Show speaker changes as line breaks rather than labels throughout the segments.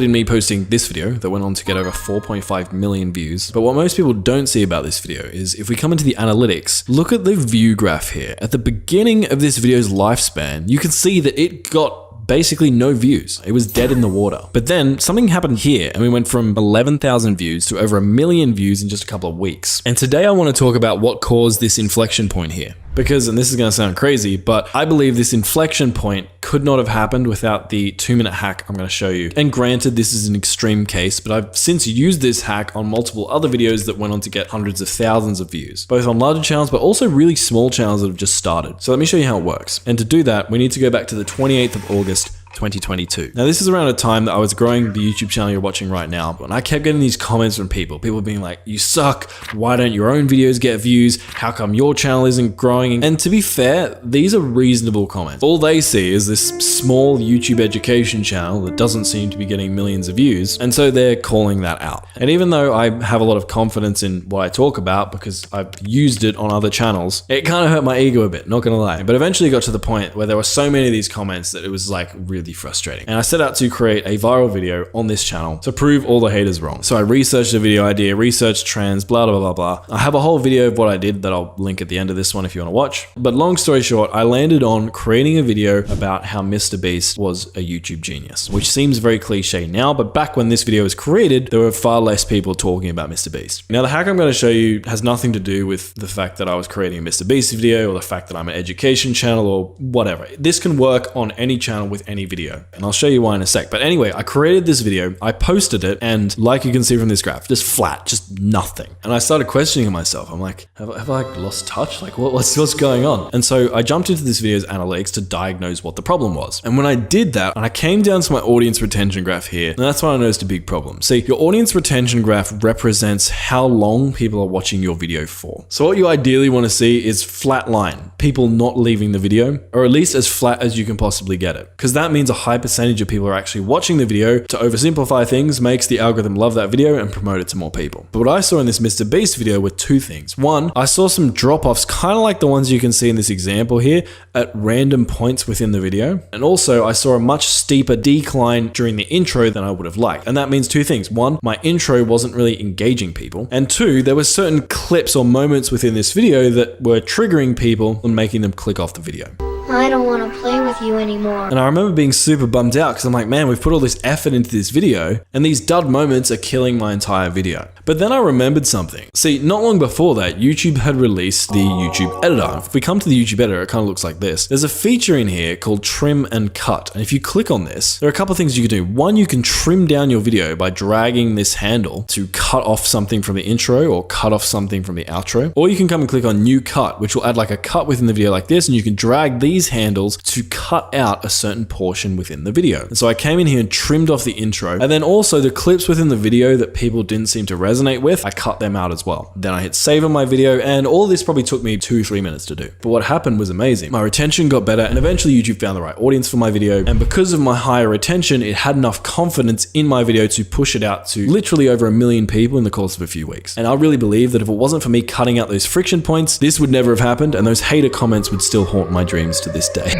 in me posting this video that went on to get over 4.5 million views. But what most people don't see about this video is if we come into the analytics, look at the view graph here. At the beginning of this video's lifespan, you can see that it got basically no views. It was dead in the water. But then something happened here and we went from 11,000 views to over 1 million views in just a couple of weeks. And today I want to talk about what caused this inflection point here. Because, and this is going to sound crazy, but I believe this inflection point could not have happened without the 2-minute hack I'm going to show you. And granted, this is an extreme case, but I've since used this hack on multiple other videos that went on to get hundreds of thousands of views, both on larger channels, but also really small channels that have just started. So let me show you how it works. And to do that, we need to go back to the 28th of August, 2022. Now, this is around a time that I was growing the YouTube channel you're watching right now, and I kept getting these comments from people being like, you suck, why don't your own videos get views, how come your channel isn't growing? And to be fair, these are reasonable comments. All they see is this small YouTube education channel that doesn't seem to be getting millions of views, and so they're calling that out. And even though I have a lot of confidence in what I talk about because I've used it on other channels, it kind of hurt my ego a bit, not gonna lie. But eventually got to the point where there were so many of these comments that it was like really frustrating. And I set out to create a viral video on this channel to prove all the haters wrong. So I researched the video idea, researched trends, blah, blah, blah, blah. I have a whole video of what I did that I'll link at the end of this one if you want to watch. But long story short, I landed on creating a video about how Mr. Beast was a YouTube genius, which seems very cliche now, but back when this video was created, there were far less people talking about Mr. Beast. Now, the hack I'm going to show you has nothing to do with the fact that I was creating a Mr. Beast video or the fact that I'm an education channel or whatever. This can work on any channel with any video. And I'll show you why in a sec. But anyway, I created this video, I posted it, and like you can see from this graph, just flat, just nothing. And I started questioning myself. I'm like, have I like lost touch? Like what's going on? And so I jumped into this video's analytics to diagnose what the problem was. And when I did that, and I came down to my audience retention graph here, and that's when I noticed a big problem. See, your audience retention graph represents how long people are watching your video for. So what you ideally want to see is flat line, people not leaving the video, or at least as flat as you can possibly get it. Because that means a high percentage of people are actually watching the video. To oversimplify things, makes the algorithm love that video and promote it to more people. But what I saw in this Mr. Beast video were two things. One, I saw some drop-offs, kind of like the ones you can see in this example here, at random points within the video. And also I saw a much steeper decline during the intro than I would have liked. And that means two things. One, my intro wasn't really engaging people. And two, there were certain clips or moments within this video that were triggering people and making them click off the video.
I don't want to play with you anymore.
And I remember being super bummed out because I'm like, man, we've put all this effort into this video and these dud moments are killing my entire video. But then I remembered something. See, not long before that, YouTube had released the YouTube editor. If we come to the YouTube editor, it kind of looks like this. There's a feature in here called trim and cut. And if you click on this, there are a couple of things you can do. One, you can trim down your video by dragging this handle to cut off something from the intro or cut off something from the outro. Or you can come and click on new cut, which will add like a cut within the video like this. And you can drag these handles to cut out a certain portion within the video. And so I came in here and trimmed off the intro, and then also the clips within the video that people didn't seem to resonate with, I cut them out as well. Then I hit save on my video, and all this probably took me 2-3 minutes to do. But what happened was amazing. My retention got better, and eventually YouTube found the right audience for my video. And because of my higher retention, it had enough confidence in my video to push it out to literally over 1 million people in the course of a few weeks. And I really believe that if it wasn't for me cutting out those friction points, this would never have happened, and those hater comments would still haunt my dreams to this day.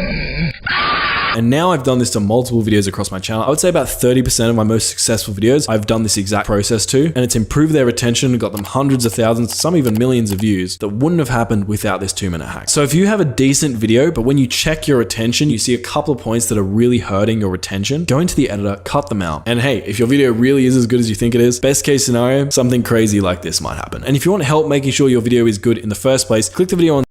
And now I've done this to multiple videos across my channel. I would say about 30% of my most successful videos, I've done this exact process to, and it's improved their retention and got them hundreds of thousands, some even millions of views that wouldn't have happened without this 2-minute hack. So if you have a decent video, but when you check your retention, you see a couple of points that are really hurting your retention, go into the editor, cut them out. And hey, if your video really is as good as you think it is, best case scenario, something crazy like this might happen. And if you want help making sure your video is good in the first place, click the video on